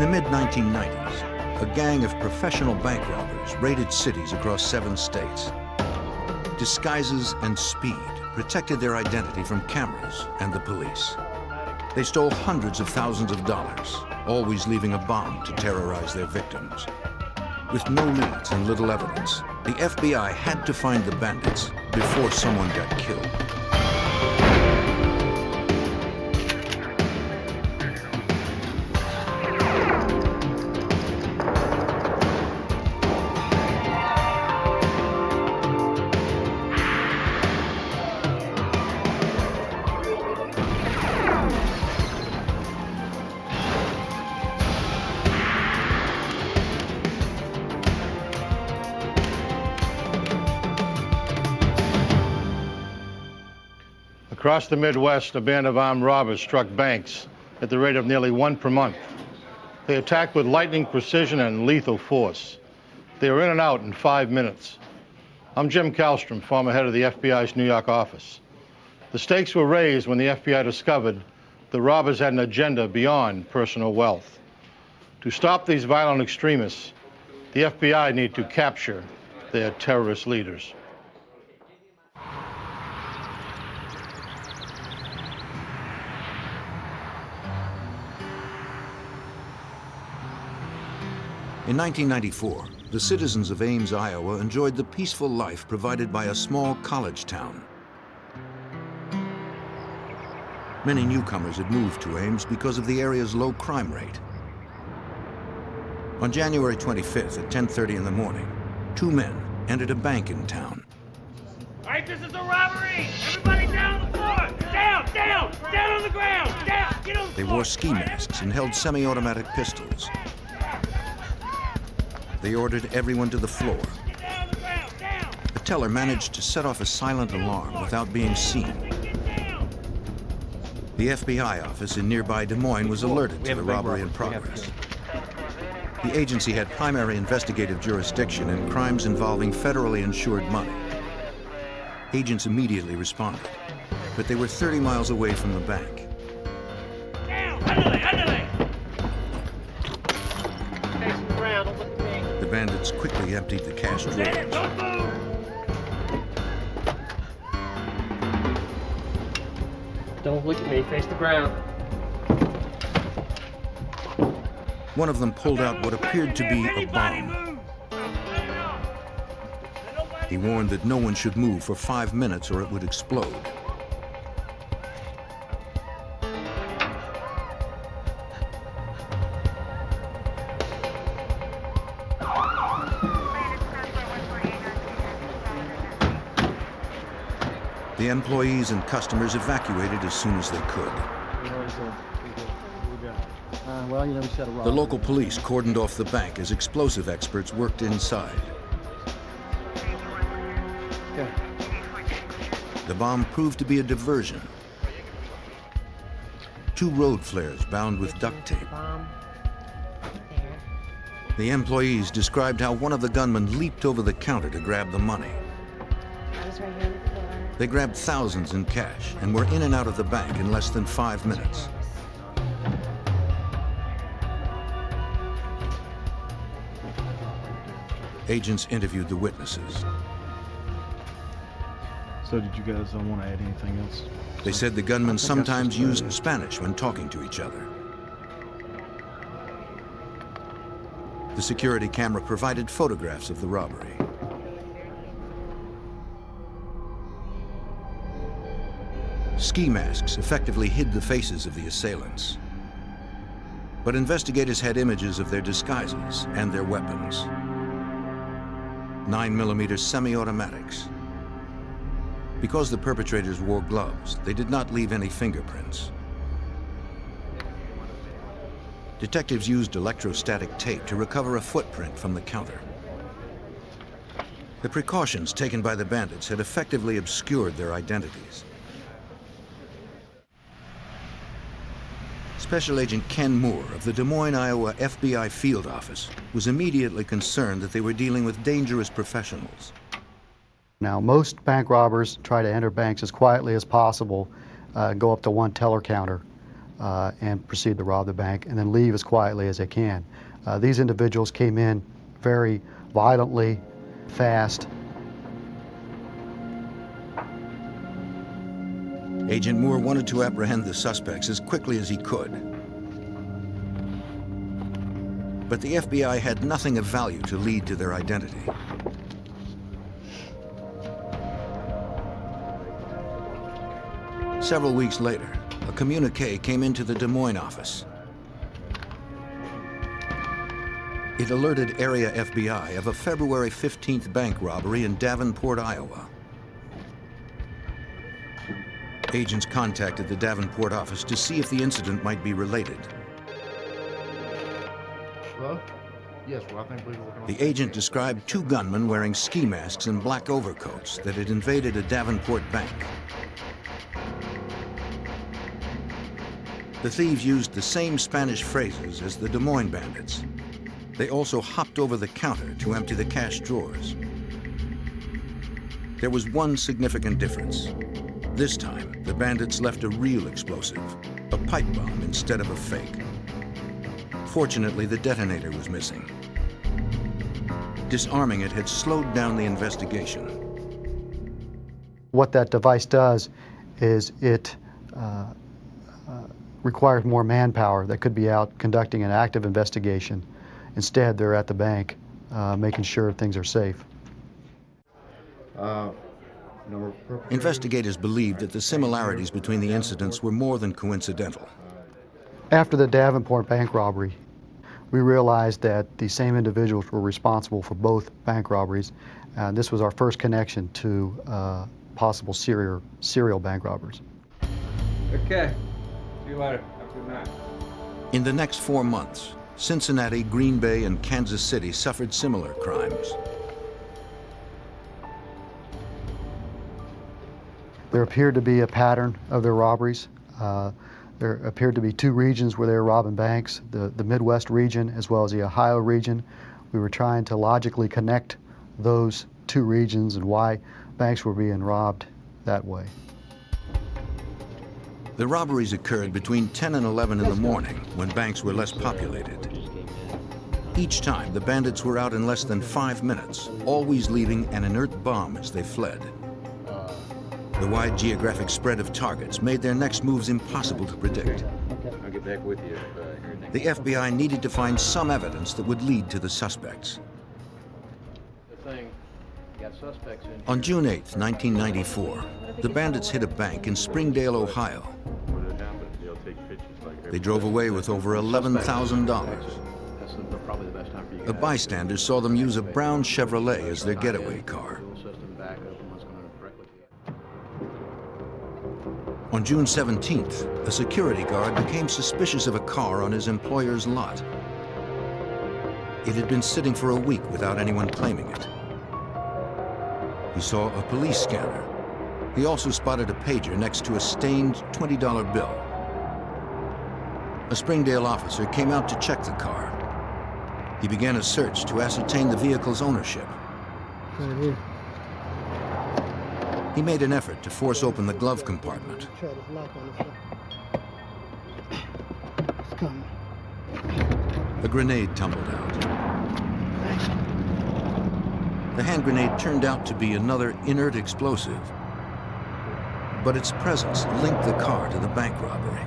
the mid-1990s, a gang of professional bank robbers raided cities across 7 states. Disguises and speed protected their identity from cameras and the police. They stole hundreds of thousands of dollars, always leaving a bomb to terrorize their victims. With no leads and little evidence, the FBI had to find the bandits before someone got killed. Across the Midwest, a band of armed robbers struck banks at the rate of nearly 1 per month. They attacked with lightning precision and lethal force. They were in and out in 5 minutes. I'm Jim Kallstrom, former head of the FBI's New York office. The stakes were raised when the FBI discovered the robbers had an agenda beyond personal wealth. To stop these violent extremists, the FBI need to capture their terrorist leaders. In 1994, the citizens of Ames, Iowa enjoyed the peaceful life provided by a small college town. Many newcomers had moved to Ames because of the area's low crime rate. On January 25th at 10:30 in the morning, 2 men entered a bank in town. All right, this is a robbery! Everybody down on the floor! Down, down, down on the ground! Down, get on the floor! They wore ski masks and held semi-automatic pistols. They ordered everyone to the floor. The teller managed to set off a silent alarm without being seen. The FBI office in nearby Des Moines was alerted to the robbery in progress. The agency had primary investigative jurisdiction in crimes involving federally insured money. Agents immediately responded, but they were 30 miles away from the bank. The bandits quickly emptied the cash drawers. Don't look at me, face the ground. One of them pulled out what appeared to be a bomb. He warned that no one should move for 5 minutes or it would explode. The employees and customers evacuated as soon as they could. The local police cordoned off the bank as explosive experts worked inside. The bomb proved to be a diversion. 2 road flares bound with duct tape. The employees described how one of the gunmen leaped over the counter to grab the money. They grabbed thousands in cash and were in and out of the bank in less than 5 minutes. Agents interviewed the witnesses. So did you guys want to add anything else? They said the gunmen sometimes used Spanish when talking to each other. The security camera provided photographs of the robbery. Ski masks effectively hid the faces of the assailants. But investigators had images of their disguises and their weapons. 9mm semi-automatics. Because the perpetrators wore gloves, they did not leave any fingerprints. Detectives used electrostatic tape to recover a footprint from the counter. The precautions taken by the bandits had effectively obscured their identities. Special Agent Ken Moore of the Des Moines, Iowa FBI field office was immediately concerned that they were dealing with dangerous professionals. Now, most bank robbers try to enter banks as quietly as possible, go up to one teller counter. and proceed to rob the bank and then leave as quietly as they can. These individuals came in very violently, fast. Agent Moore wanted to apprehend the suspects as quickly as he could. But the FBI had nothing of value to lead to their identity. Several weeks later, a communique came into the Des Moines office. It alerted area FBI of a February 15th bank robbery in Davenport, Iowa. Agents contacted the Davenport office to see if the incident might be related. Hello? Yes, well, I think The agent described two gunmen wearing ski masks and black overcoats that had invaded a Davenport bank. The thieves used the same Spanish phrases as the Des Moines bandits. They also hopped over the counter to empty the cash drawers. There was one significant difference. This time, the bandits left a real explosive, a pipe bomb instead of a fake. Fortunately, the detonator was missing. Disarming it had slowed down the investigation. What that device does is it requires more manpower that could be out conducting an active investigation. Instead, they're at the bank making sure things are safe. Investigators believed that the similarities between the incidents were more than coincidental. After the Davenport bank robbery, we realized that the same individuals were responsible for both bank robberies. This was our first connection to possible serial bank robbers. Okay. See you later. Have a good night. In the next 4 months, Cincinnati, Green Bay, and Kansas City suffered similar crimes. There appeared to be a pattern of their robberies. There appeared to be two regions where they were robbing banks, the Midwest region as well as the Ohio region. We were trying to logically connect those two regions and why banks were being robbed that way. The robberies occurred between 10 and 11 in the morning when banks were less populated. Each time, the bandits were out in less than 5 minutes, always leaving an inert bomb as they fled. The wide geographic spread of targets made their next moves impossible to predict. I'll get back with you. The FBI needed to find some evidence that would lead to the suspects. On June 8, 1994, the bandits hit a bank in Springdale, Ohio. They drove away with over $11,000. A bystander saw them use a brown Chevrolet as their getaway car. On June 17th, a security guard became suspicious of a car on his employer's lot. It had been sitting for a week without anyone claiming it. He saw a police scanner. He also spotted a pager next to a stained $20 bill. A Springdale officer came out to check the car. He began a search to ascertain the vehicle's ownership. He made an effort to force open the glove compartment. A grenade tumbled out. The hand grenade turned out to be another inert explosive, but its presence linked the car to the bank robbery.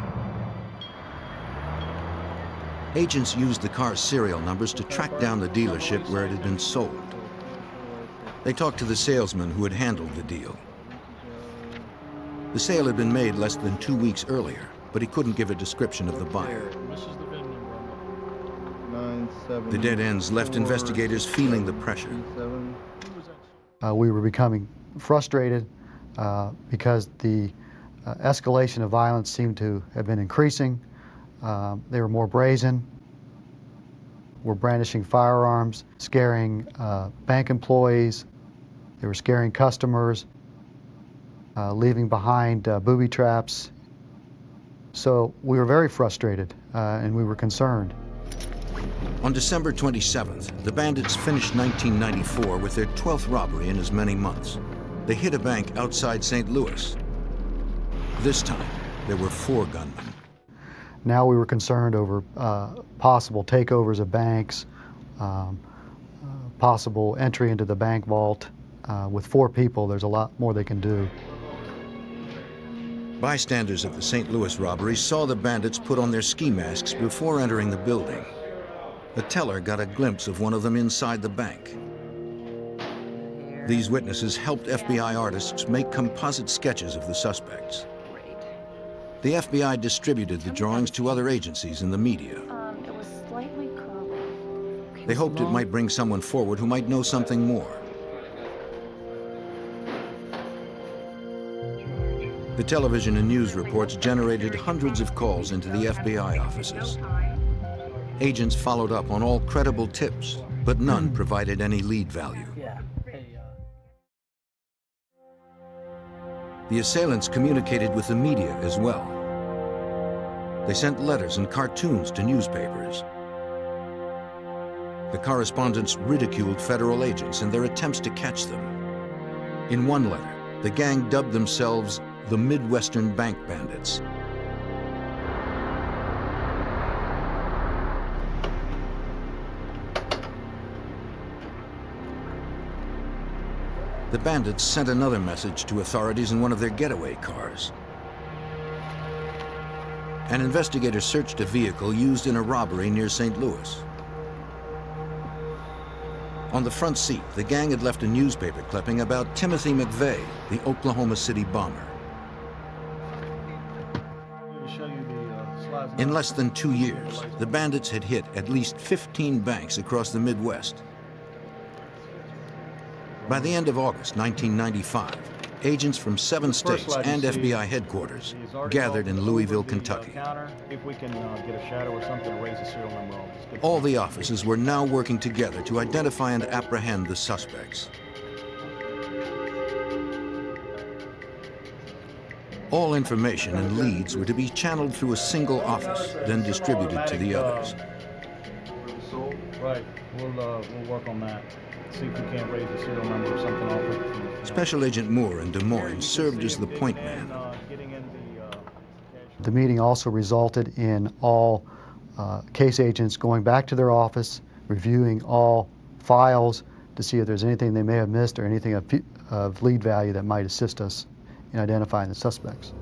Agents used the car's serial numbers to track down the dealership where it had been sold. They talked to the salesman who had handled the deal. The sale had been made less than 2 weeks earlier, but he couldn't give a description of the buyer. The dead ends left investigators feeling the pressure. We were becoming frustrated because the escalation of violence seemed to have been increasing. They were more brazen, were brandishing firearms, scaring bank employees. They were scaring customers, leaving behind booby traps. So we were very frustrated and we were concerned. On December 27th, the bandits finished 1994 with their 12th robbery in as many months. They hit a bank outside St. Louis. This time, there were 4 gunmen. Now we were concerned over possible takeovers of banks, possible entry into the bank vault. With 4 people, there's a lot more they can do. Bystanders at the St. Louis robbery saw the bandits put on their ski masks before entering the building. The teller got a glimpse of one of them inside the bank. These witnesses helped FBI artists make composite sketches of the suspects. The FBI distributed the drawings to other agencies and the media. It was slightly curly. They hoped it might bring someone forward who might know something more. The television and news reports generated hundreds of calls into the FBI offices. Agents followed up on all credible tips, but none provided any lead value. The assailants communicated with the media as well. They sent letters and cartoons to newspapers. The correspondents ridiculed federal agents and their attempts to catch them. In one letter, the gang dubbed themselves the Midwestern Bank Bandits. The bandits sent another message to authorities in one of their getaway cars. An investigator searched a vehicle used in a robbery near St. Louis. On the front seat, the gang had left a newspaper clipping about Timothy McVeigh, the Oklahoma City bomber. In less than 2 years, the bandits had hit at least 15 banks across the Midwest. By the end of August 1995, agents from 7 states and FBI headquarters gathered in Louisville, Kentucky. All the offices were now working together to identify and apprehend the suspects. All information and leads were to be channeled through a single office, then distributed to the others. Right, we'll work on that. See if we can't raise the serial number or something off it. Special Agent Moore in Des Moines served as the point man. The meeting also resulted in all case agents going back to their office, reviewing all files to see if there's anything they may have missed or anything of lead value that might assist us in identifying the suspects.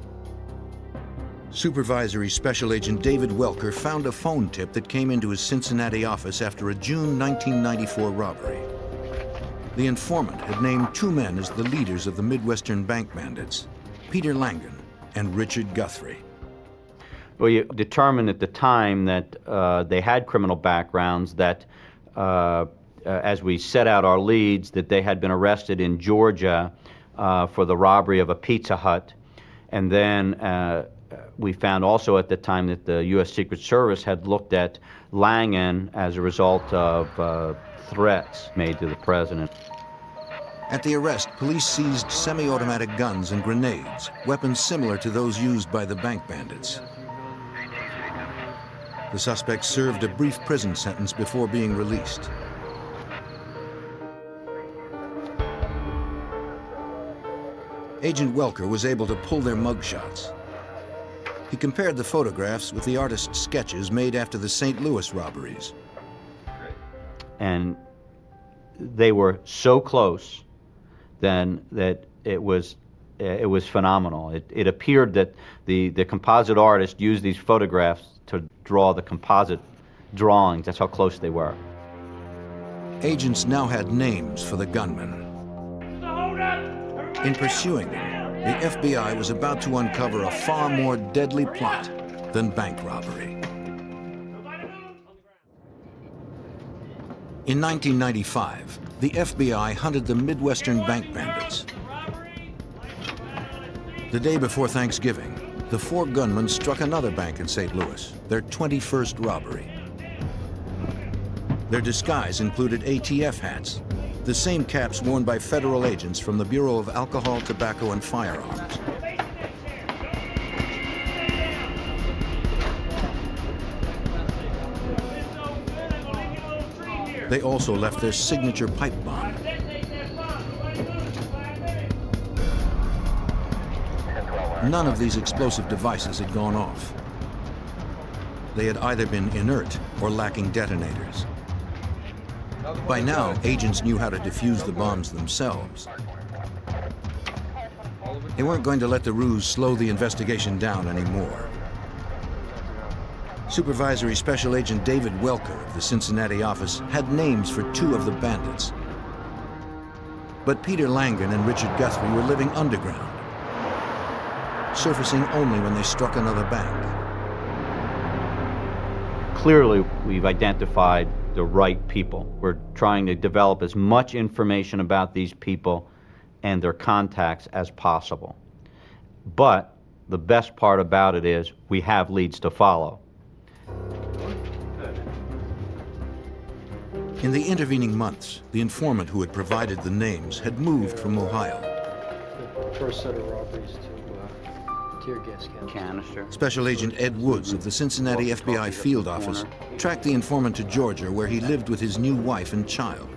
Supervisory Special Agent David Welker found a phone tip that came into his Cincinnati office after a June 1994 robbery. The informant had named 2 men as the leaders of the Midwestern Bank Bandits, Peter Langan and Richard Guthrie. Well, you determined at the time that they had criminal backgrounds, that as we set out our leads, that they had been arrested in Georgia for the robbery of a Pizza Hut. And then we found also at the time that the U.S. Secret Service had looked at Langan as a result of threats made to the president. At the arrest, police seized semi-automatic guns and grenades, weapons similar to those used by the bank bandits. The suspects served a brief prison sentence before being released. Agent Welker was able to pull their mugshots. He compared the photographs with the artist's sketches made after the St. Louis robberies. And they were so close then that it was phenomenal. It appeared that the composite artist used these photographs to draw the composite drawings. That's how close they were. Agents now had names for the gunmen. In pursuing them, the FBI was about to uncover a far more deadly plot than bank robbery. In 1995, the FBI hunted the Midwestern Bank Bandits. The day before Thanksgiving, the 4 gunmen struck another bank in St. Louis, their 21st robbery. Their disguise included ATF hats, the same caps worn by federal agents from the Bureau of Alcohol, Tobacco, and Firearms. They also left their signature pipe bomb. None of these explosive devices had gone off. they had either been inert or lacking detonators. By now, agents knew how to defuse the bombs themselves. They weren't going to let the ruse slow the investigation down anymore. Supervisory Special Agent David Welker of the Cincinnati office had names for 2 of the bandits. But Peter Langan and Richard Guthrie were living underground, surfacing only when they struck another bank. Clearly, we've identified the right people. We're trying to develop as much information about these people and their contacts as possible. But the best part about it is we have leads to follow. In the intervening months, the informant who had provided the names had moved from Ohio. The first set of robberies to tear gas Canister. Special Agent Ed Woods of the Cincinnati FBI field office tracked the informant to Georgia, where he lived with his new wife and child.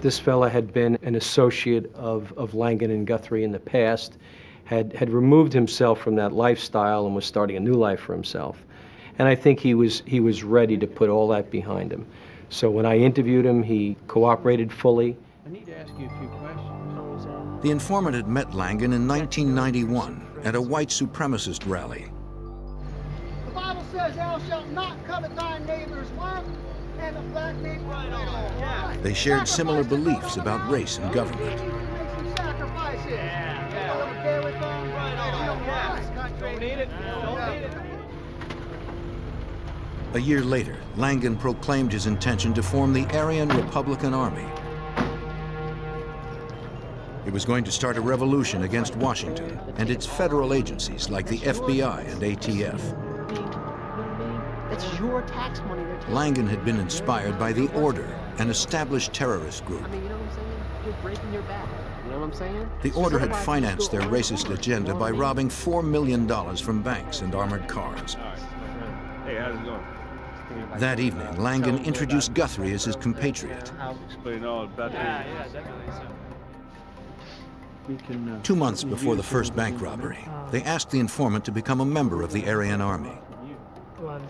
This fella had been an associate of Langan and Guthrie in the past, had removed himself from that lifestyle and was starting a new life for himself. And I think he was ready to put all that behind him. So when I interviewed him, he cooperated fully. I need to ask you a few questions. The informant had met Langan in 1991 at a white supremacist rally. The Bible says, "Thou shalt not covet thy neighbor's wife and the black neighbor." Right. They shared similar beliefs about race and government. Don't need it. A year later, Langan proclaimed his intention to form the Aryan Republican Army. It was going to start a revolution against Washington and its federal agencies like the FBI and ATF. It's your tax money they're taking. Langan had been inspired by the Order, an established terrorist group. I mean, you know what I'm saying? You're breaking your back. You know what I'm saying? The Order had financed their racist agenda by robbing $4 million from banks and armored cars. Hey, how's it going? That evening, Langan introduced Guthrie as his compatriot. Explain all about that. Yeah, definitely. We can, 2 months before the first bank robbery, they asked the informant to become a member of the Aryan Army. Well,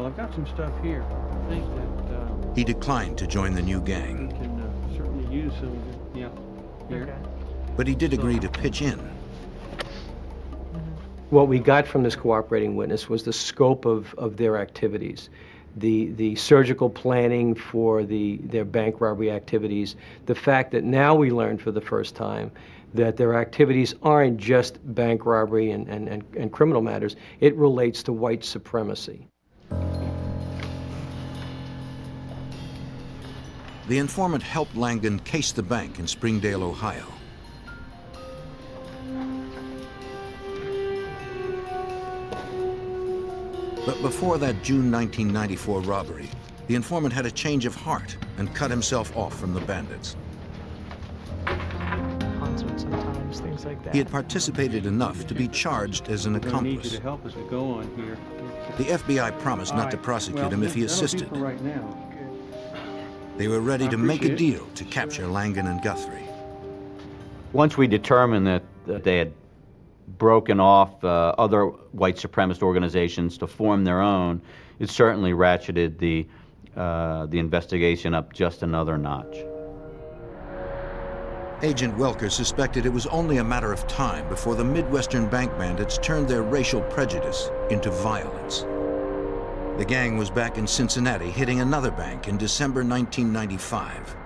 I've got some stuff here. I think that He declined to join the new gang, we can certainly use some of it. Yeah, here. but he did agree to pitch in. What we got from this cooperating witness was the scope of their activities, the surgical planning for their bank robbery activities, the fact that now we learned for the first time that their activities aren't just bank robbery and criminal matters. It relates to white supremacy. The informant helped Langan case the bank in Springdale, Ohio. But before that June 1994 robbery, the informant had a change of heart and cut himself off from the bandits. Concerts sometimes, things like that. He had participated enough to be charged as an I'm gonna need you accomplice. to help as we go on here. The FBI promised not to prosecute him if he that'll do assisted. for right now. They were ready I to make a appreciate it. deal to capture Langan and Guthrie. Once we determined that they had broken off other white supremacist organizations to form their own, it certainly ratcheted the investigation up just another notch. Agent Welker suspected it was only a matter of time before the Midwestern bank bandits turned their racial prejudice into violence. The gang was back in Cincinnati, hitting another bank in December 1995.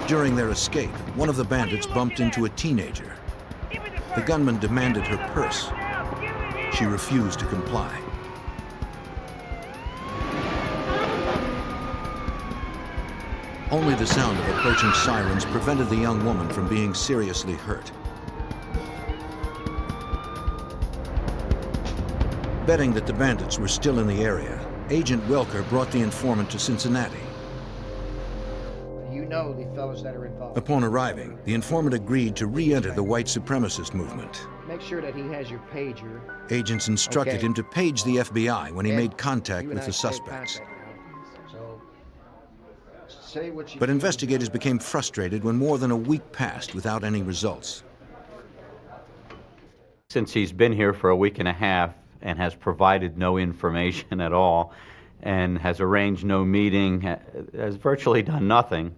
During their escape, one of the bandits bumped into a teenager. The gunman demanded her purse. She refused to comply. Only the sound of approaching sirens prevented the young woman from being seriously hurt. Betting that the bandits were still in the area, Agent Welker brought the informant to Cincinnati. You know the fellows that are involved. Upon arriving, the informant agreed to re-enter the white supremacist movement. Make sure that he has your pager. Agents instructed him to page the FBI when he made contact You with and the I stayed suspects. contact now. So, say what you But do. investigators became frustrated when more than a week passed without any results. Since he's been here for a week and a half and has provided no information at all and has arranged no meeting, has virtually done nothing,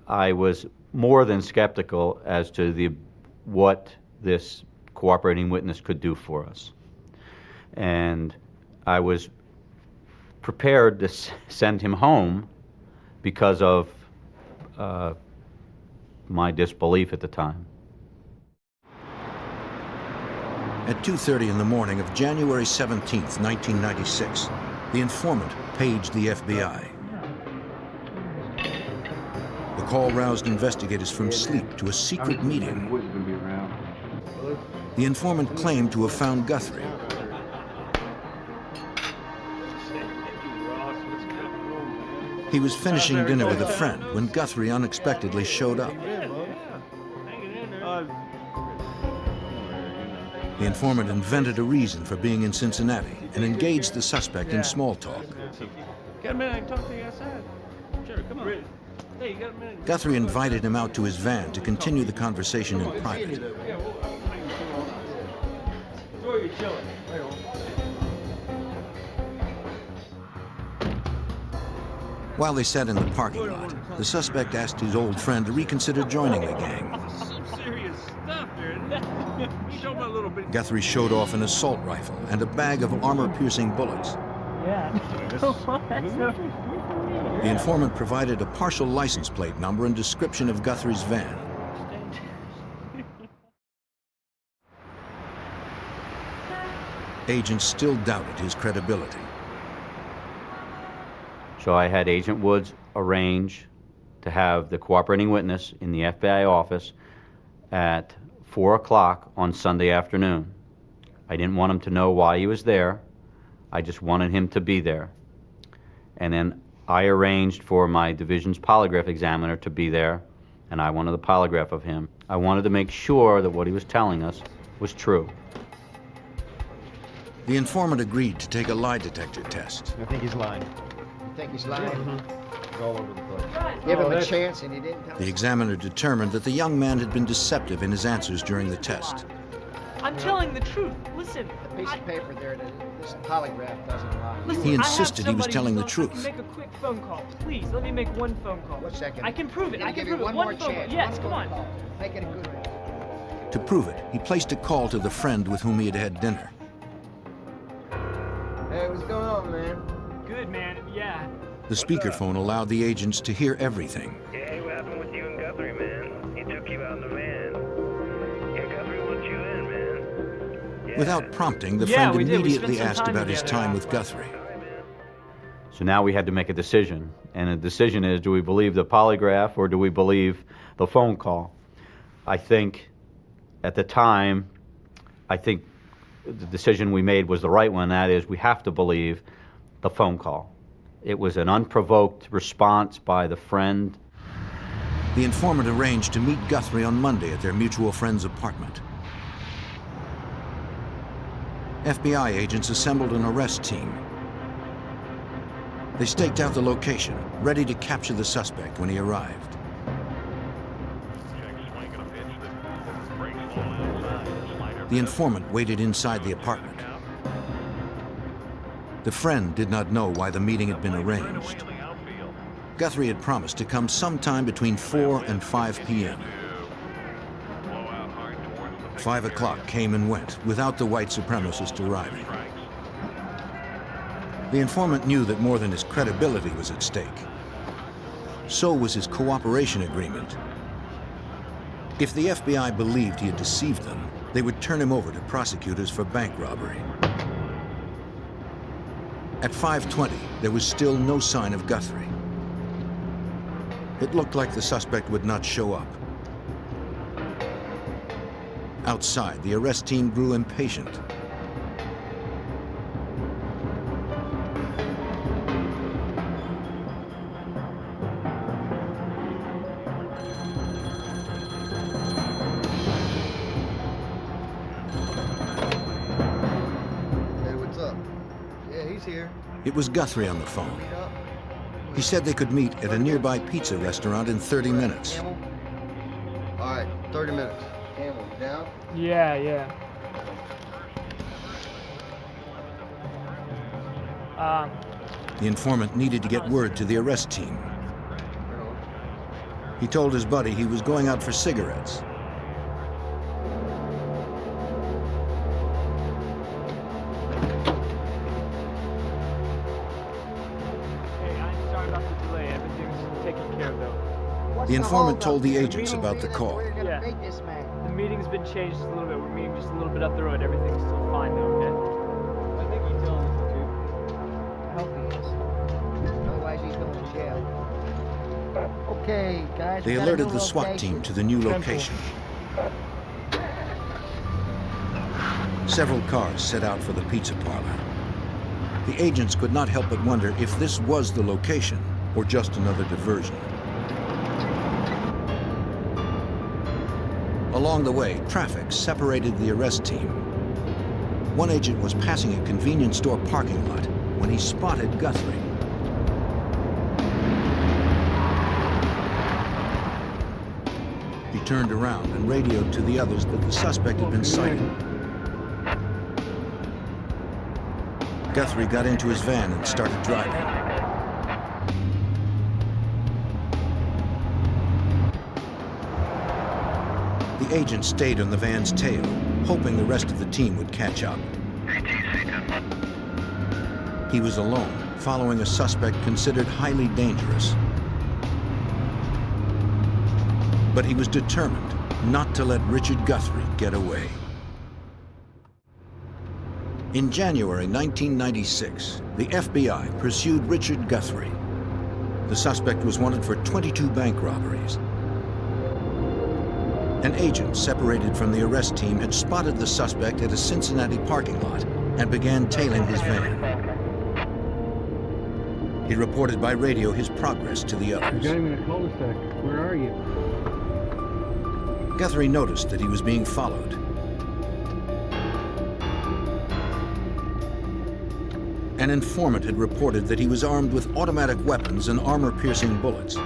I was more than skeptical as to what this cooperating witness could do for us. And I was prepared to send him home because of my disbelief at the time. At 2:30 in the morning of January 17th, 1996, the informant paged the FBI. The call roused investigators from sleep to a secret meeting. The informant claimed to have found Guthrie. He was finishing dinner with a friend when Guthrie unexpectedly showed up. The informant invented a reason for being in Cincinnati and engaged the suspect in small talk. Got a minute, I can talk to you outside. Sure, come on. Hey, you got a minute? Guthrie invited him out to his van to continue the conversation in private. Where are you chilling? While they sat in the parking lot, the suspect asked his old friend to reconsider joining the gang. Some serious stuff here. You talking about a little bit. Guthrie showed off an assault rifle and a bag of armor-piercing bullets. Yeah. The informant provided a partial license plate number and description of Guthrie's van. Agents still doubted his credibility. So I had Agent Woods arrange to have the cooperating witness in the FBI office at 4 o'clock on Sunday afternoon. I didn't want him to know why he was there. I just wanted him to be there. And then I arranged for my division's polygraph examiner to be there, and I wanted a polygraph of him. I wanted to make sure that what he was telling us was true. The informant agreed to take a lie detector test. I think he's lying. You think he's lying? He's all over the place. Give him a chance and he didn't tell The us. examiner determined that the young man had been deceptive in his answers during the test. I'm telling the truth. Listen. The piece of paper there, this polygraph doesn't lie. Listen, He I have insisted he was somebody telling the who truth. can make a quick phone call. Please, let me make one phone call. One second. I can prove it. I'm I gonna can give you prove it. one more phone chance. call. Yes, One come phone on. call. Make it a good one. To prove it, he placed a call to the friend with whom he had had dinner. Hey, what's going on, man? Good, man. Yeah. The speakerphone allowed the agents to hear everything. Hey, what happened with you and Guthrie, man? He took you out in the van. Yeah, Guthrie wants you in, man. Yeah. Without prompting, the Yeah, friend we did. We immediately spent some asked time about his together. time with Guthrie. So now we had to make a decision, and the decision is, do we believe the polygraph or do we believe the phone call? I think at the time, I think the decision we made was the right one. That is, we have to believe the phone call. It was an unprovoked response by the friend. The informant arranged to meet Guthrie on Monday at their mutual friend's apartment. FBI agents assembled an arrest team. They staked out the location, ready to capture the suspect when he arrived. The informant waited inside the apartment. The friend did not know why the meeting had been arranged. Guthrie had promised to come sometime between 4 and 5 p.m. 5 o'clock came and went without the white supremacist arriving. The informant knew that more than his credibility was at stake. So was his cooperation agreement. If the FBI believed he had deceived them, they would turn him over to prosecutors for bank robbery. At 5:20, there was still no sign of Guthrie. It looked like the suspect would not show up. Outside, the arrest team grew impatient. Hey, what's up? Yeah, he's here. It was Guthrie on the phone. He said they could meet at a nearby pizza restaurant in 30 minutes. Camel? All right, 30 minutes. Camel, you down? Yeah, yeah. The informant needed to get word to the arrest team. He told his buddy he was going out for cigarettes. Hey, I'm sorry about the delay. Everything's taken care of, though. The informant told the agents about the call. Yeah. The meeting's been changed a little bit. We're meeting just a little bit up the road. Everything's still fine, though, okay? I think he's telling us the truth. I hope he is. Otherwise, he's going to jail. Okay, guys. They alerted the SWAT team to the new location. Several cars set out for the pizza parlor. The agents could not help but wonder if this was the location or just another diversion. Along the way, traffic separated the arrest team. One agent was passing a convenience store parking lot when he spotted Guthrie. He turned around and radioed to the others that the suspect had been sighted. Guthrie got into his van and started driving. The agent stayed on the van's tail, hoping the rest of the team would catch up. He was alone, following a suspect considered highly dangerous. But he was determined not to let Richard Guthrie get away. In January 1996, the FBI pursued Richard Guthrie. The suspect was wanted for 22 bank robberies. An agent separated from the arrest team had spotted the suspect at a Cincinnati parking lot and began tailing his van. He reported by radio his progress to the others. You got him in a cul-de-sac. Where are you? Guthrie noticed that he was being followed. An informant had reported that he was armed with automatic weapons and armor-piercing bullets.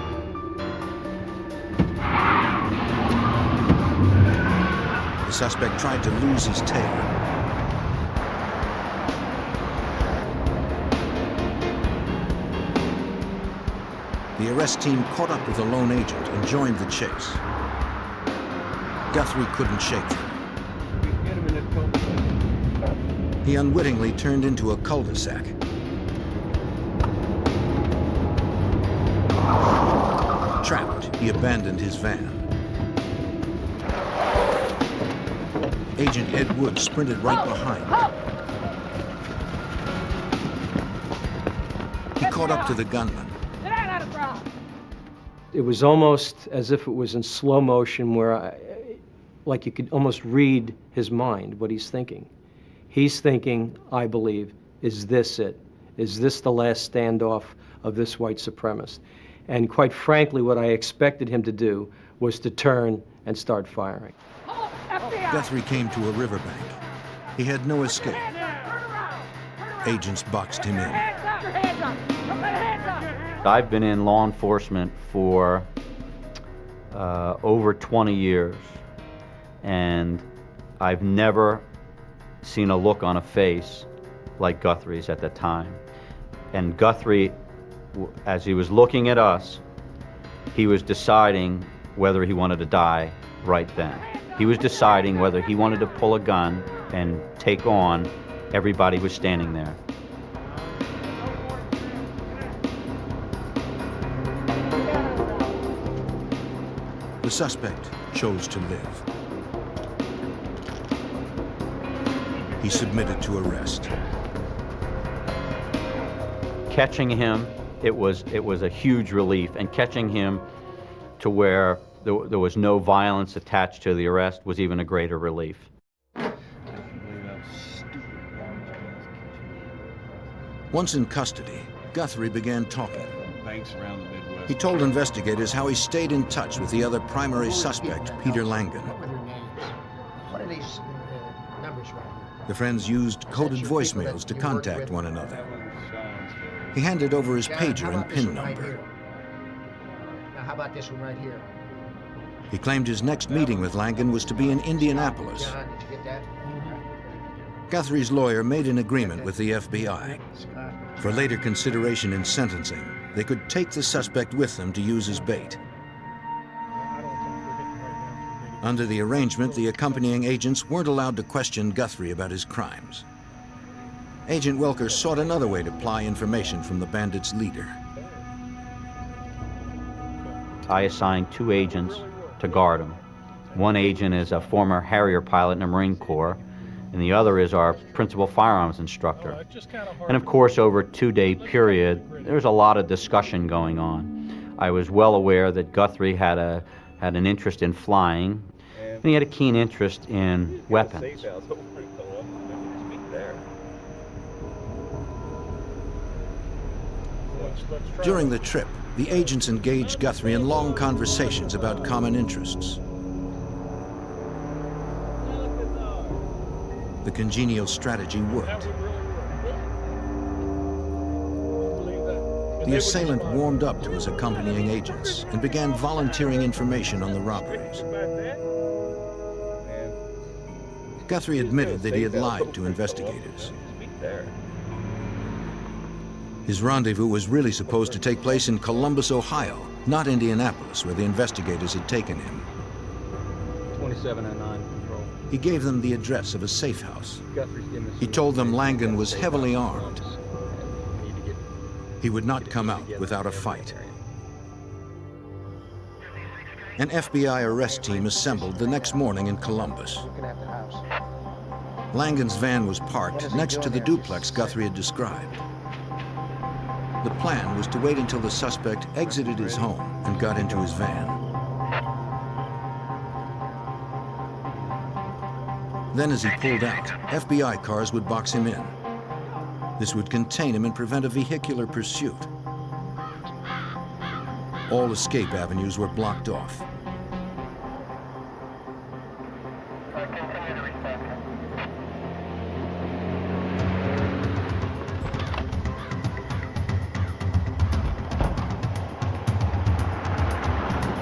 The suspect tried to lose his tail. The arrest team caught up with the lone agent and joined the chase. Guthrie couldn't shake them. Get him in that cul-de-sac. He unwittingly turned into a cul-de-sac. Trapped, he abandoned his van. Agent Ed Wood sprinted right behind. He caught up to the gunman. It was almost as if it was in slow motion where like you could almost read his mind, what he's thinking. He's thinking, I believe, is this it? Is this the last standoff of this white supremacist? And quite frankly, what I expected him to do was to turn and start firing. Guthrie came to a riverbank. He had no escape. Agents boxed him in. I've been in law enforcement for over 20 years, and I've never seen a look on a face like Guthrie's at the time. And Guthrie, as he was looking at us, he was deciding whether he wanted to die right then. He was deciding whether he wanted to pull a gun and take on everybody who was standing there. The suspect chose to live. He submitted to arrest. Catching him, it was a huge relief, and catching him to where there was no violence attached to the arrest was even a greater relief. Once in custody, Guthrie began talking. Banks around the Midwest. He told investigators how he stayed in touch with the other primary suspect, Peter Langan. What were their names? What are these numbers right here? The friends used coded voicemails to contact one another. He handed over his pager and PIN number. Now, how about this one right here? He claimed his next meeting with Langan was to be in Indianapolis. John, did you get that? Guthrie's lawyer made an agreement with the FBI. For later consideration in sentencing, they could take the suspect with them to use as bait. Under the arrangement, the accompanying agents weren't allowed to question Guthrie about his crimes. Agent Welker sought another way to ply information from the bandits' leader. I assigned 2 agents to guard him. One agent is a former Harrier pilot in the Marine Corps, and the other is our principal firearms instructor. And of course, over a 2-day period, there was a lot of discussion going on. I was well aware that Guthrie had an interest in flying, and he had a keen interest in weapons. During the trip, the agents engaged Guthrie in long conversations about common interests. The congenial strategy worked. The assailant warmed up to his accompanying agents and began volunteering information on the robberies. Guthrie admitted that he had lied to investigators. His rendezvous was really supposed to take place in Columbus, Ohio, not Indianapolis, where the investigators had taken him. 2709 control. He gave them the address of a safe house. He told them Langan was heavily armed. He would not come out without a fight. An FBI arrest team assembled the next morning in Columbus. Langan's van was parked next to the duplex Guthrie had described. The plan was to wait until the suspect exited his home and got into his van. Then as he pulled out, FBI cars would box him in. This would contain him and prevent a vehicular pursuit. All escape avenues were blocked off.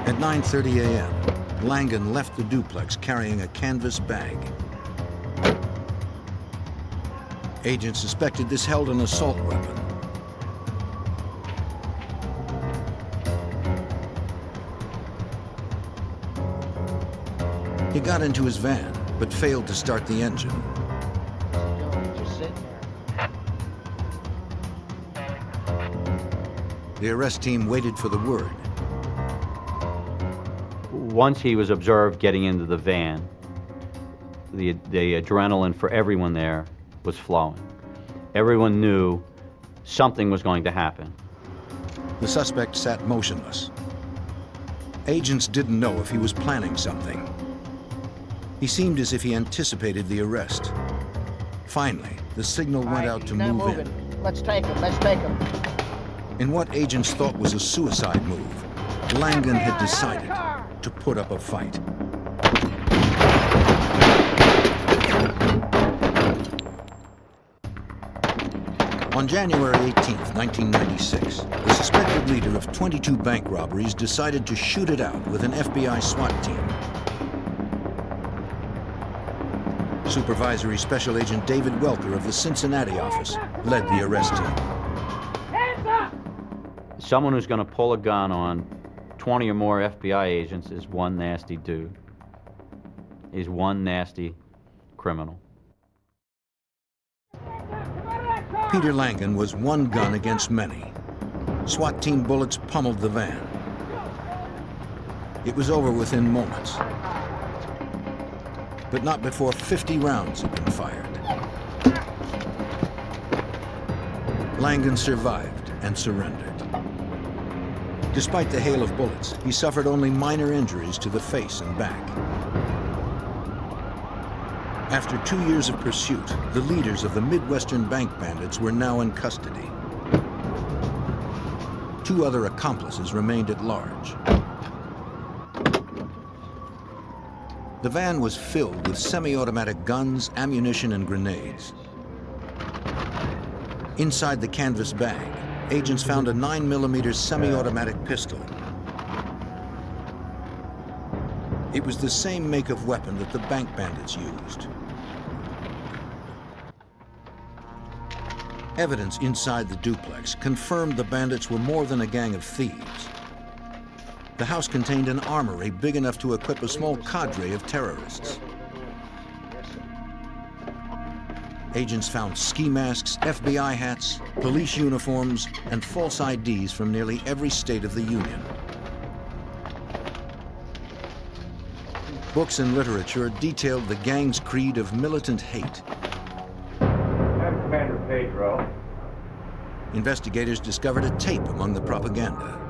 At 9:30 a.m., Langan left the duplex carrying a canvas bag. Agents suspected this held an assault weapon. He got into his van, but failed to start the engine. The arrest team waited for the word. Once he was observed getting into the van, the adrenaline for everyone there was flowing. Everyone knew something was going to happen. The suspect sat motionless. Agents didn't know if he was planning something. He seemed as if he anticipated the arrest. Finally, the signal went out to move in. Let's take him, let's take him. In what agents thought was a suicide move, Langan had decided to put up a fight. On January 18, 1996, the suspected leader of 22 bank robberies decided to shoot it out with an FBI SWAT team. Supervisory Special Agent David Welker of the Cincinnati office led the arrest team. Someone who's going to pull a gun on 20 or more FBI agents is one nasty dude. He's one nasty criminal. Peter Langan was one gun against many. SWAT team bullets pummeled the van. It was over within moments, but not before 50 rounds had been fired. Langan survived and surrendered. Despite the hail of bullets, he suffered only minor injuries to the face and back. After 2 years of pursuit, the leaders of the Midwestern bank bandits were now in custody. 2 other accomplices remained at large. The van was filled with semi-automatic guns, ammunition, and grenades. Inside the canvas bag, agents found a 9mm semi-automatic pistol. It was the same make of weapon that the bank bandits used. Evidence inside the duplex confirmed the bandits were more than a gang of thieves. The house contained an armory big enough to equip a small cadre of terrorists. Agents found ski masks, FBI hats, police uniforms, and false IDs from nearly every state of the Union. Books and literature detailed the gang's creed of militant hate. I'm Commander Pedro. Investigators discovered a tape among the propaganda.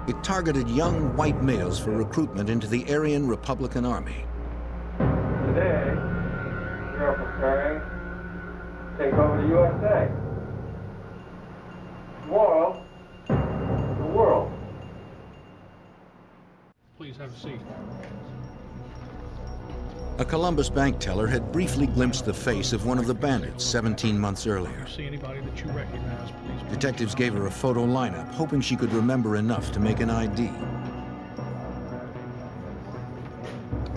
It targeted young white males for recruitment into the Aryan Republican Army. Today, we are preparing to take over the USA. Tomorrow, the world. Please have a seat. A Columbus bank teller had briefly glimpsed the face of one of the bandits 17 months earlier. See anybody that you recognize, please. Detectives gave her a photo lineup, hoping she could remember enough to make an ID.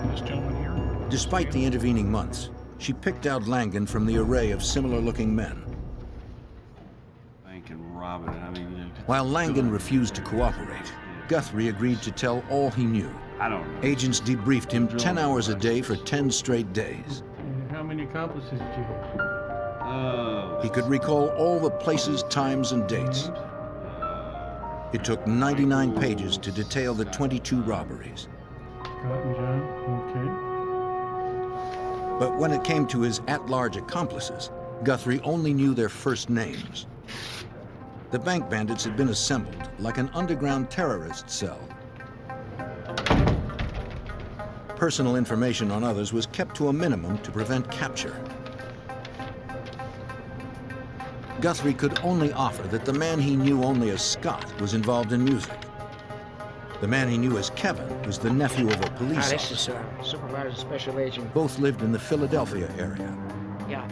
This gentleman here. Despite the intervening months, she picked out Langan from the array of similar-looking men. Bank and rob it. I mean, While Langan refused to cooperate, Guthrie agreed to tell all he knew. I don't know. Agents debriefed him 10 hours a day for 10 straight days. How many accomplices did you have? Oh. He could recall all the places, times, and dates. It took 99 pages to detail the 22 robberies. Cotton John, okay. But when it came to his at-large accomplices, Guthrie only knew their first names. The bank bandits had been assembled like an underground terrorist cell. Personal information on others was kept to a minimum to prevent capture. Guthrie could only offer that the man he knew only as Scott was involved in music. The man he knew as Kevin was the nephew of a police officer. This is Supervisor Special Agent. Both lived in the Philadelphia area. Yeah.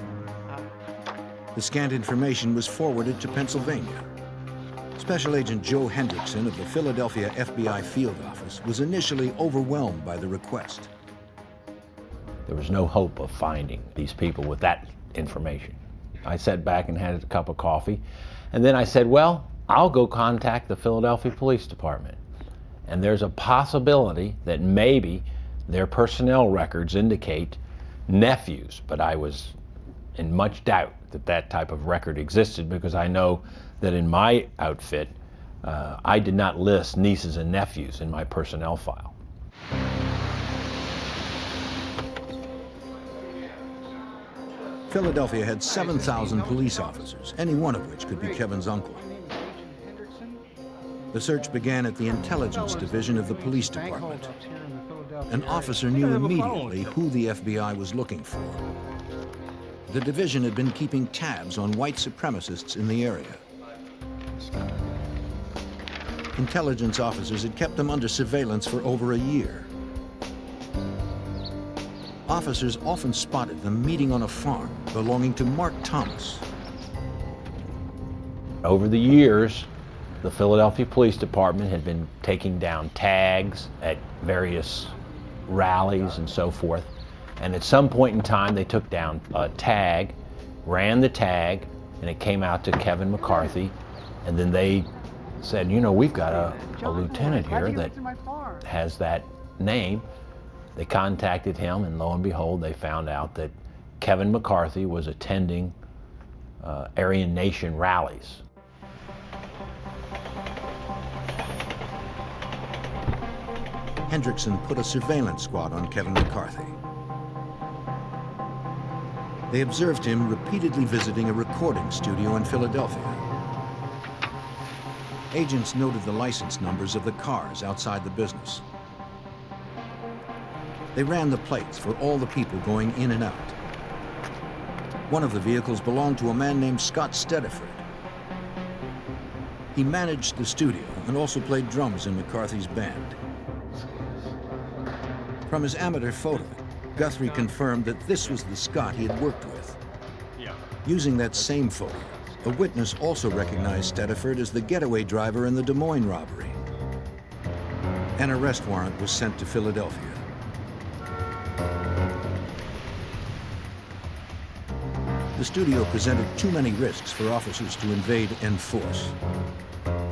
The scanned information was forwarded to Pennsylvania. Special Agent Joe Hendrickson of the Philadelphia FBI field office was initially overwhelmed by the request. There was no hope of finding these people with that information. I sat back and had a cup of coffee, and then I said, well, I'll go contact the Philadelphia Police Department. And there's a possibility that maybe their personnel records indicate nephews, but I was in much doubt that that type of record existed, because I know that in my outfit, I did not list nieces and nephews in my personnel file. Philadelphia had 7,000 police officers, any one of which could be Kevin's uncle. The search began at the intelligence division of the police department. An officer knew immediately who the FBI was looking for. The division had been keeping tabs on white supremacists in the area. Intelligence officers had kept them under surveillance for over a year. Officers often spotted them meeting on a farm belonging to Mark Thomas. Over the years, the Philadelphia Police Department had been taking down tags at various rallies and so forth. And at some point in time, they took down a tag, ran the tag, and it came out to Kevin McCarthy. And then they said, you know, we've got a lieutenant here that has that name. They contacted him, and lo and behold, they found out that Kevin McCarthy was attending Aryan Nation rallies. Hendrickson put a surveillance squad on Kevin McCarthy. They observed him repeatedly visiting a recording studio in Philadelphia. Agents noted the license numbers of the cars outside the business. They ran the plates for all the people going in and out. One of the vehicles belonged to a man named Scott Stediford. He managed the studio and also played drums in McCarthy's band. From his amateur photo, Guthrie confirmed that this was the Scott he had worked with. Using that same photo, a witness also recognized Stediford as the getaway driver in the Des Moines robbery. An arrest warrant was sent to The studio presented too many risks for officers to invade en force.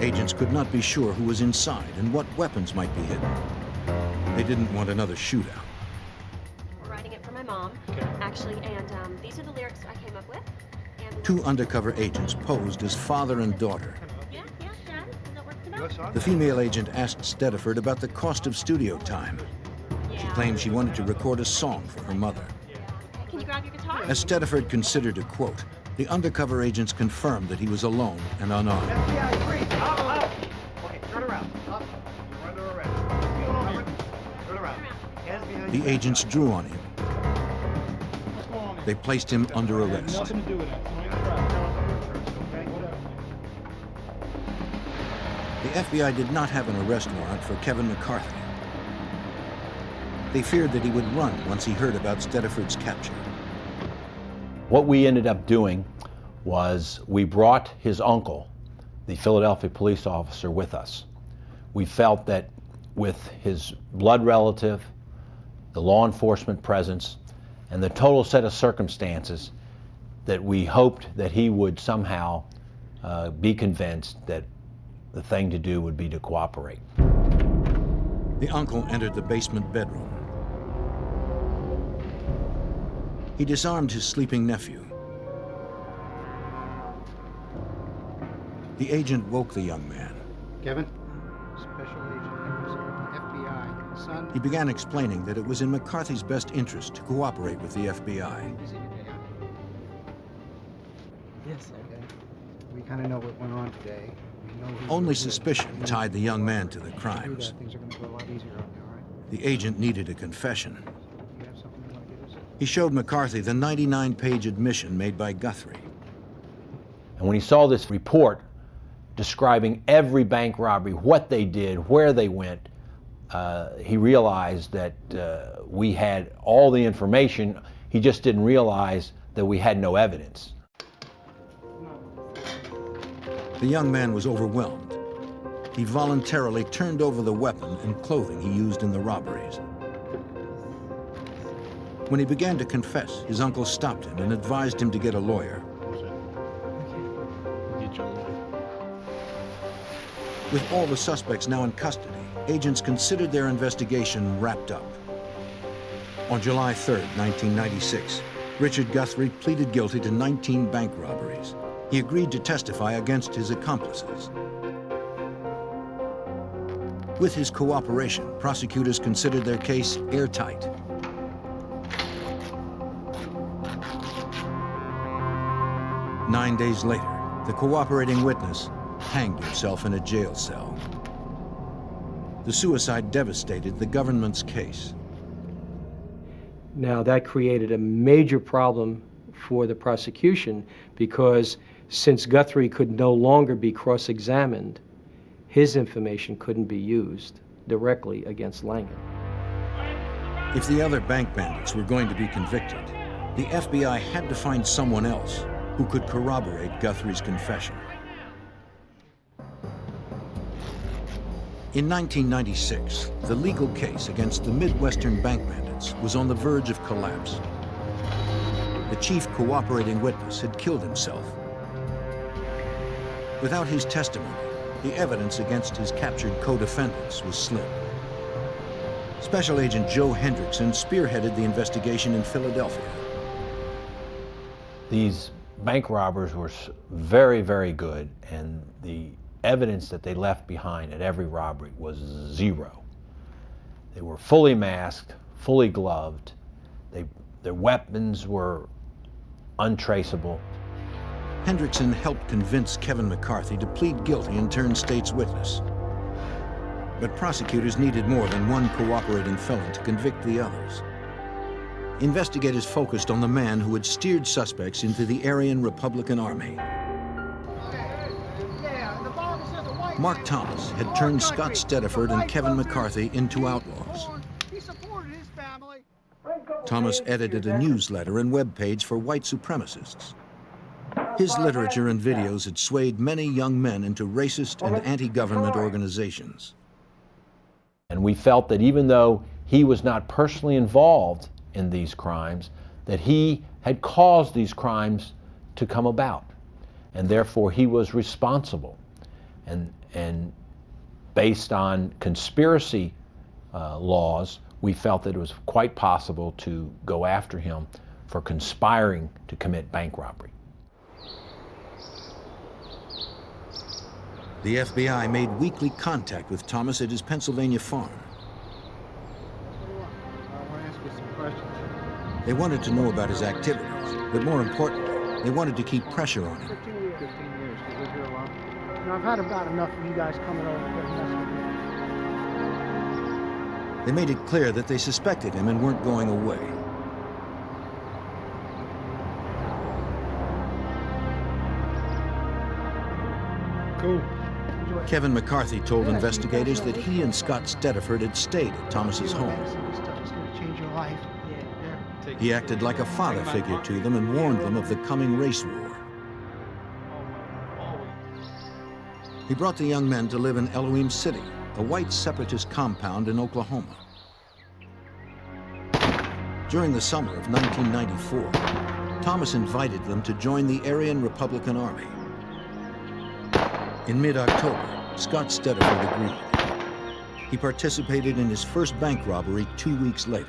Agents could not be sure who was inside and what weapons might be hidden. They didn't want another shootout. I'm writing it for my mom, actually, and these are the lyrics I came up with. And Two undercover agents posed as father and daughter. Yeah, Dad, does that work for now? The female agent asked Stediford about the cost of studio time. She claimed she wanted to record a song for her mother. Can you grab your guitar? As Stediford considered a quote, the undercover agents confirmed that he was alone and unarmed. FBI, freeze! Up! Okay, turn around. Up. You're under arrest. Turn around. Hands behind The agents drew on him. They placed him under arrest. Nothing to do with that. The FBI did not have an arrest warrant for Kevin McCarthy. They feared that he would run once he heard about Stediford's capture. What we ended up doing was we brought his uncle, the Philadelphia police officer, with us. We felt that with his blood relative, the law enforcement presence, and the total set of circumstances, that we hoped that he would somehow be convinced that the thing to do would be to cooperate. The uncle entered the basement bedroom. He disarmed his sleeping nephew. The agent woke the young man. Kevin? Special Agent Henderson, FBI. Son? He began explaining that it was in McCarthy's best interest to cooperate with the FBI. Yes, okay. We kind of know what went on today. We know who Only did it. suspicion tied the young man to the crimes. Things are going to go a lot easier on you, all right? The agent needed a confession. You have something you want to give us? He showed McCarthy the 99-page admission made by Guthrie. And when he saw this report describing every bank robbery, what they did, where they went, he realized that we had all the information. He just didn't realize that we had no evidence. The young man was overwhelmed. He voluntarily turned over the weapon and clothing he used in the robberies. When he began to confess, his uncle stopped him and advised him to get a lawyer. With all the suspects now in custody, agents considered their investigation wrapped up. On July 3rd, 1996, Richard Guthrie pleaded guilty to 19 bank robberies. He agreed to testify against his accomplices. With his cooperation, prosecutors considered their case airtight. Nine days later, the cooperating witness hanged himself in a jail cell. The suicide devastated the government's case. Now, that created a major problem for the prosecution because since Guthrie could no longer be cross-examined, his information couldn't be used directly against Langan. If the other bank bandits were going to be convicted, the FBI had to find someone else who could corroborate Guthrie's confession. In 1996, the legal case against the Midwestern bank bandits was on the verge of collapse. The chief cooperating witness had killed himself. Without his testimony, the evidence against his captured co-defendants was slim. Special Agent Joe Hendrickson spearheaded the investigation in Philadelphia. These bank robbers were very, very good, and the evidence that they left behind at every robbery was zero. They were fully masked, fully gloved. Their weapons were untraceable. Hendrickson helped convince Kevin McCarthy to plead guilty and turn state's witness. But prosecutors needed more than one cooperating felon to convict the others. Investigators focused on the man who had steered suspects into the Aryan Republican Army. Mark Thomas had turned Scott Stediford and Kevin McCarthy into outlaws. Thomas edited a newsletter and webpage for white supremacists. His literature and videos had swayed many young men into racist and anti-government organizations. And we felt that even though he was not personally involved in these crimes, that he had caused these crimes to come about, and therefore he was responsible. And based on conspiracy laws, we felt that it was quite possible to go after him for conspiring to commit bank robbery. The FBI made weekly contact with Thomas at his Pennsylvania farm. They wanted to know about his activities, but more importantly, they wanted to keep pressure on him. 15 years. 15 years. You live here alone? You know, I've had about enough of you guys coming over here and messing with me. They made it clear that they suspected him and weren't going away. Cool. Kevin McCarthy told investigators that he and Scott Stediford had stayed at Thomas's home. It's going to change your life. He acted like a father figure to them and warned them of the coming race war. He brought the young men to live in Elohim City, a white separatist compound in Oklahoma. During the summer of 1994, Thomas invited them to join the Aryan Republican Army. In mid-October, Scott Stediford agreed. He participated in his first bank robbery 2 weeks later.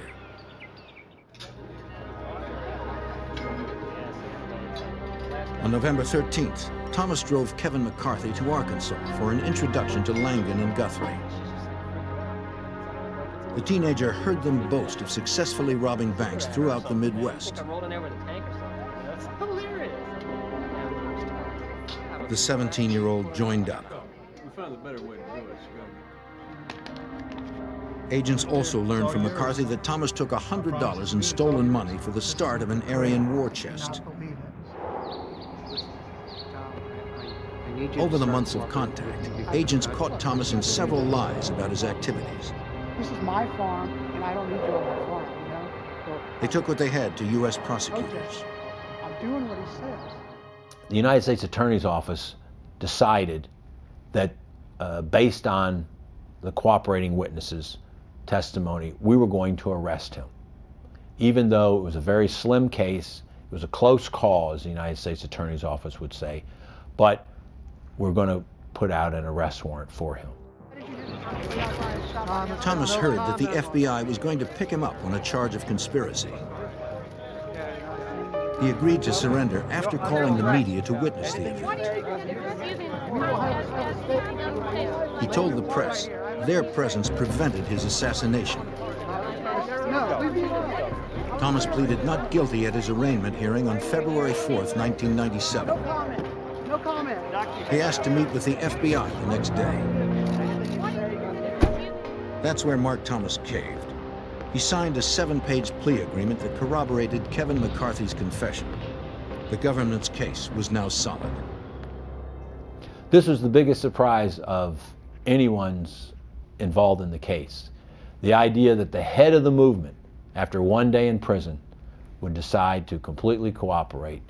On November 13th, Thomas drove Kevin McCarthy to Arkansas for an introduction to Langan and Guthrie. The teenager heard them boast of successfully robbing banks throughout the Midwest. The 17-year-old joined up. We found a better way to do it. Agents also learned from McCarthy that Thomas took $100 in stolen money for the start of an Aryan war chest. Over the months of contact, agents caught Thomas in several lies about his activities. This is my farm, and I don't need you on my farm, you know? So They took what they had to U.S. prosecutors. okay, I'm doing what he says. The United States Attorney's Office decided that based on the cooperating witnesses' testimony, we were going to arrest him. Even though it was a very slim case, it was a close call, as the United States Attorney's Office would say, but we're going to put out an arrest warrant for him. Thomas heard that the FBI was going to pick him up on a charge of conspiracy. He agreed to surrender after calling the media to witness the event. He told the press their presence prevented his assassination. Thomas pleaded not guilty at his arraignment hearing on February 4th, 1997. No comment. He asked to meet with the FBI the next day. That's where Mark Thomas caved. He signed a 7-page plea agreement that corroborated Kevin McCarthy's confession. The government's case was now solid. This was the biggest surprise of anyone's involved in the case. The idea that the head of the movement, after one day in prison, would decide to completely cooperate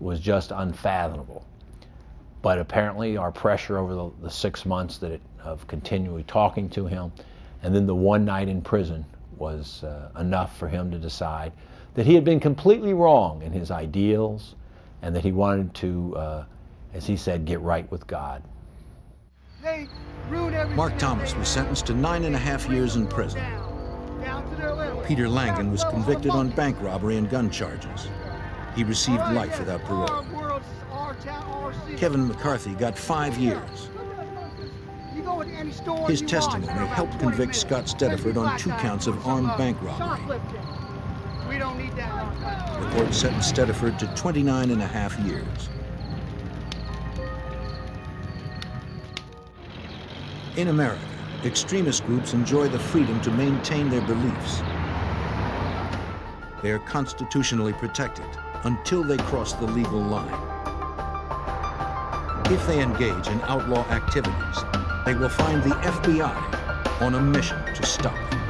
was just unfathomable. But apparently our pressure over the 6 months of continually talking to him, and then the one night in prison, was enough for him to decide that he had been completely wrong in his ideals and that he wanted to, as he said, get right with God. Mark Thomas was sentenced to 9.5 years in prison. Peter Langan was convicted on bank robbery and gun charges. He received life without parole. Kevin McCarthy got 5 years. His testimony helped convict Scott Stediford on 2 counts of armed bank robbery. The court sentenced Stediford to 29.5 years. In America, extremist groups enjoy the freedom to maintain their beliefs. They are constitutionally protected until they cross the legal line. If they engage in outlaw activities, they will find the FBI on a mission to stop them.